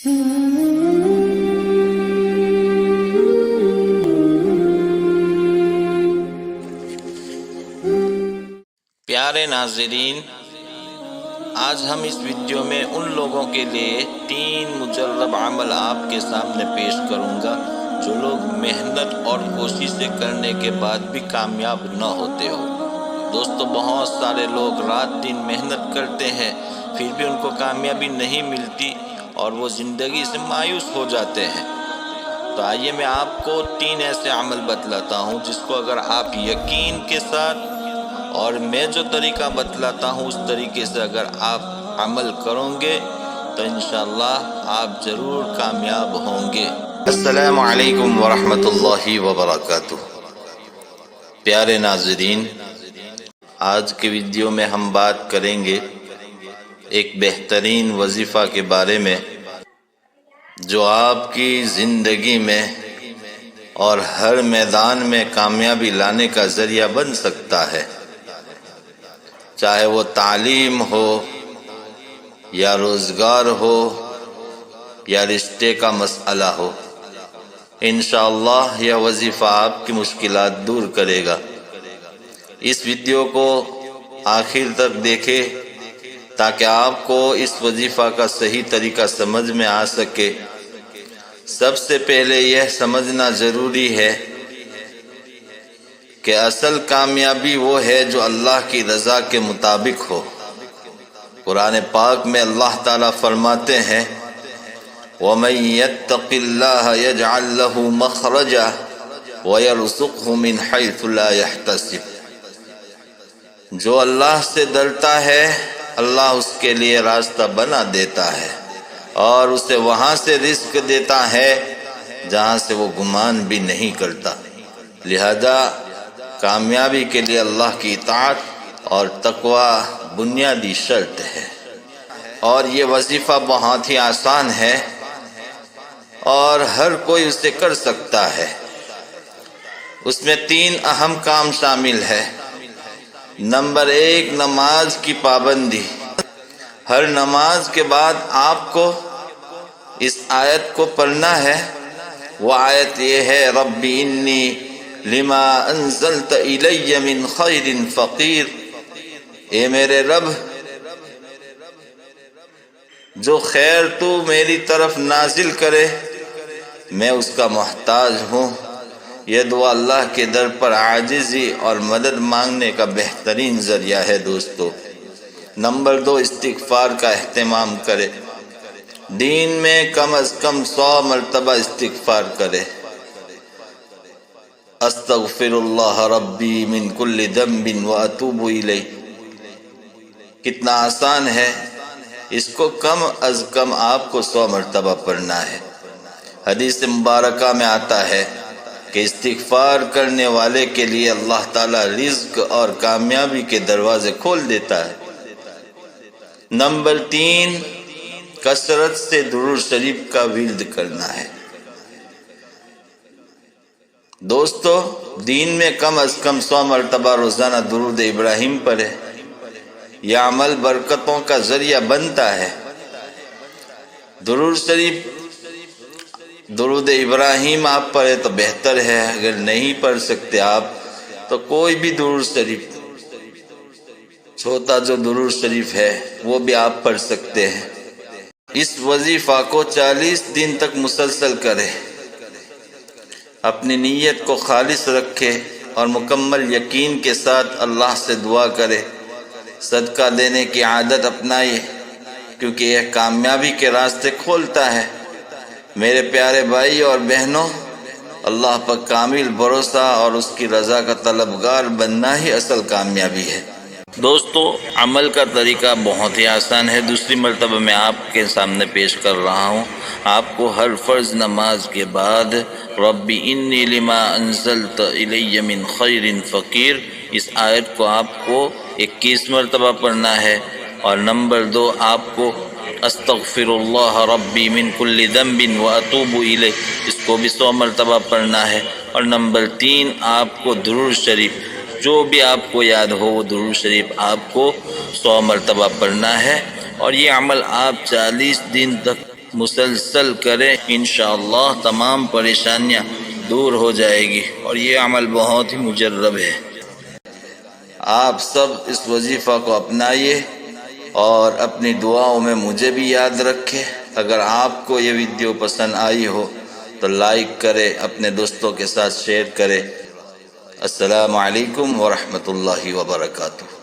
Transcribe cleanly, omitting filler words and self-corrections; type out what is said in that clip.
پیارے ناظرین، آج ہم اس ویڈیو میں ان لوگوں کے لیے 3 مجرب عمل آپ کے سامنے پیش کروں گا جو لوگ محنت اور کوششیں کرنے کے بعد بھی کامیاب نہ ہوتے ہو۔ دوستو، بہت سارے لوگ رات دن محنت کرتے ہیں پھر بھی ان کو کامیابی نہیں ملتی اور وہ زندگی سے مایوس ہو جاتے ہیں۔ تو آئیے میں آپ کو 3 ایسے عمل بتلاتا ہوں جس کو اگر آپ یقین کے ساتھ اور میں جو طریقہ بتلاتا ہوں اس طریقے سے اگر آپ عمل کرو گے تو انشاءاللہ آپ ضرور کامیاب ہوں گے۔ السلام علیکم ورحمۃ اللہ وبرکاتہ۔ پیارے ناظرین، آج کے ویڈیو میں ہم بات کریں گے ایک بہترین وظیفہ کے بارے میں جو آپ کی زندگی میں اور ہر میدان میں کامیابی لانے کا ذریعہ بن سکتا ہے، چاہے وہ تعلیم ہو یا روزگار ہو یا رشتے کا مسئلہ ہو۔ انشاءاللہ یہ وظیفہ آپ کی مشکلات دور کرے گا۔ اس ویڈیو کو آخر تک دیکھیں تاکہ آپ کو اس وظیفہ کا صحیح طریقہ سمجھ میں آ سکے۔ سب سے پہلے یہ سمجھنا ضروری ہے کہ اصل کامیابی وہ ہے جو اللہ کی رضا کے مطابق ہو۔ قرآن پاک میں اللہ تعالیٰ فرماتے ہیں وَمَن يَتَّقِ اللَّهَ يَجْعَل لَّهُ مَخْرَجًا وَيَرْزُقْهُ مِنْ حَيْثُ لَا يَحْتَسِبُ۔ جو اللہ سے ڈرتا ہے اللہ اس کے لیے راستہ بنا دیتا ہے اور اسے وہاں سے رزق دیتا ہے جہاں سے وہ گمان بھی نہیں کرتا۔ لہذا کامیابی کے لیے اللہ کی اطاعت اور تقوی بنیادی شرط ہے، اور یہ وظیفہ بہت ہی آسان ہے اور ہر کوئی اسے کر سکتا ہے۔ اس میں 3 اہم کام شامل ہے۔ نمبر 1، نماز کی پابندی۔ ہر نماز کے بعد آپ کو اس آیت کو پڑھنا ہے۔ وہ آیت یہ ہے رب انی لما انزلت الی من خیر فقیر۔ اے میرے رب، جو خیر تو میری طرف نازل کرے میں اس کا محتاج ہوں۔ یہ دعا اللہ کے در پر عاجزی اور مدد مانگنے کا بہترین ذریعہ ہے دوستو۔ نمبر 2، استغفار کا اہتمام کرے۔ دین میں کم از کم 100 مرتبہ استغفار کرے۔ استغفر اللہ ربی من کل ذنب واتوب الیہ۔ کتنا آسان ہے، اس کو کم از کم آپ کو 100 مرتبہ پڑھنا ہے۔ حدیث مبارکہ میں آتا ہے کہ استغفار کرنے والے کے لیے اللہ تعالیٰ رزق اور کامیابی کے دروازے کھول دیتا ہے۔ نمبر 3، کثرت سے درود شریف کا ورد کرنا ہے۔ دوستو، دین میں کم از کم 100 مرتبہ روزانہ درود ابراہیم پڑھے۔ یہ عمل برکتوں کا ذریعہ بنتا ہے۔ درود شریف، درود ابراہیم آپ پڑھے تو بہتر ہے، اگر نہیں پڑھ سکتے آپ تو کوئی بھی درود شریف، چھوٹا جو درود شریف ہے وہ بھی آپ پڑھ سکتے ہیں۔ اس وظیفہ کو 40 دن تک مسلسل کرے۔ اپنی نیت کو خالص رکھے اور مکمل یقین کے ساتھ اللہ سے دعا کرے۔ صدقہ دینے کی عادت اپنائیے کیونکہ یہ کامیابی کے راستے کھولتا ہے۔ میرے پیارے بھائی اور بہنوں، اللہ پر کامل بھروسہ اور اس کی رضا کا طلبگار بننا ہی اصل کامیابی ہے۔ دوستو، عمل کا طریقہ بہت ہی آسان ہے۔ دوسری مرتبہ میں آپ کے سامنے پیش کر رہا ہوں۔ آپ کو ہر فرض نماز کے بعد رب انی لما انزلت الی من خیر فقیر، اس آیت کو آپ کو 21 مرتبہ پڑھنا ہے، اور نمبر 2، آپ کو استغفر اللہ ربی من کل ذنب واتوب الیہ، اس کو بھی 100 مرتبہ پڑھنا ہے، اور نمبر 3، آپ کو درود شریف، جو بھی آپ کو یاد ہو وہ درود شریف آپ کو 100 مرتبہ پڑھنا ہے، اور یہ عمل آپ 40 دن تک مسلسل کریں، انشاءاللہ تمام پریشانیاں دور ہو جائے گی، اور یہ عمل بہت ہی مجرب ہے۔ آپ سب اس وظیفہ کو اپنائیے اور اپنی دعاؤں میں مجھے بھی یاد رکھیں۔ اگر آپ کو یہ ویڈیو پسند آئی ہو تو لائک کرے، اپنے دوستوں کے ساتھ شیئر کرے۔ السلام علیکم ورحمۃ اللہ وبرکاتہ۔